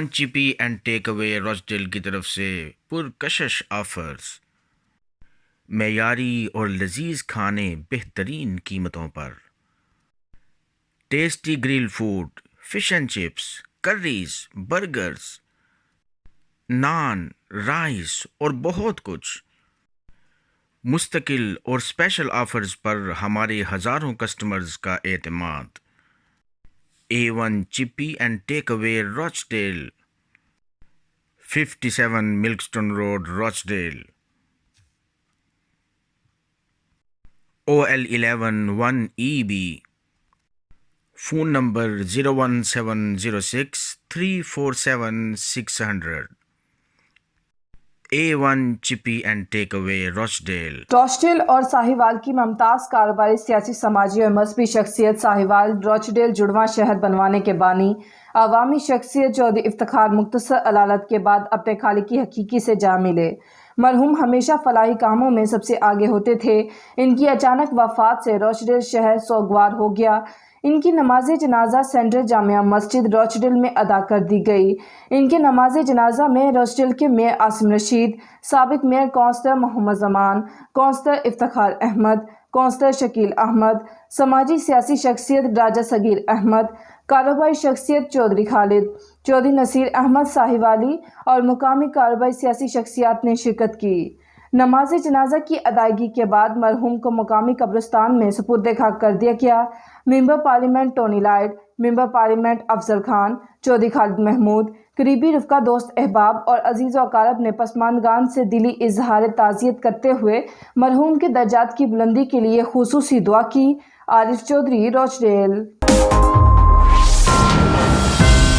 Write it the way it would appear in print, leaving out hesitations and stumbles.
A1 chippy and take away روچڈیل کی طرف سے پرکشش آفرز، معیاری اور لذیذ کھانے بہترین قیمتوں پر، tasty grill food, fish and chips, curries, burgers, naan, rice اور بہت کچھ۔ مستقل اور اسپیشل آفرز پر ہمارے ہزاروں کسٹمرز کا اعتماد۔ A1 chippy and take away Rochdale, 57 Milkstone road, Rochdale, OL11 1EB۔ Phone number 01706 347 600۔ A1 chippy and take away Rochdale. Rochdale اور ساہیوال کی ممتاز کاروباری، سیاسی، سماجی اور مذہبی شخصیت، ساہیوال روچڈیل جڑواں شہر بنوانے کے بانی، عوامی شخصیت چودھری افتخار مختصر علالت کے بعد اپنے خالق کی حقیقی سے جا ملے۔ مرحوم ہمیشہ فلاحی کاموں میں سب سے آگے ہوتے تھے۔ ان کی اچانک وفات سے روچڈیل شہر سوگوار ہو گیا۔ ان کی نماز جنازہ سینٹرل جامعہ مسجد روچڈیل میں ادا کر دی گئی۔ ان کے نماز جنازہ میں روچڈیل کے میئر عاصم رشید، سابق mayor counsellor Muhammad Zaman, counsellor Iftikhar Ahmad, counsellor Shakeel Ahmad, سماجی سیاسی شخصیت راجہ صغیر احمد، کاروباری شخصیت چودھری خالد، چودھری نصیر احمد ساہیوالی اور مقامی کاروباری سیاسی شخصیات نے شرکت کی۔ نماز جنازہ کی ادائیگی کے بعد مرحوم کو مقامی قبرستان میں سپرد خاک کر دیا گیا۔ Member parliament Tony Lloyd, member parliament Afzal Khan, Chaudhry Khalid Mahmood, قریبی رفقا، دوست احباب اور عزیز و اقارب نے پسماندگان سے دلی اظہار تعزیت کرتے ہوئے مرحوم کے درجات کی بلندی کے لیے خصوصی دعا کی۔ عارف چودھری، روچڈیل۔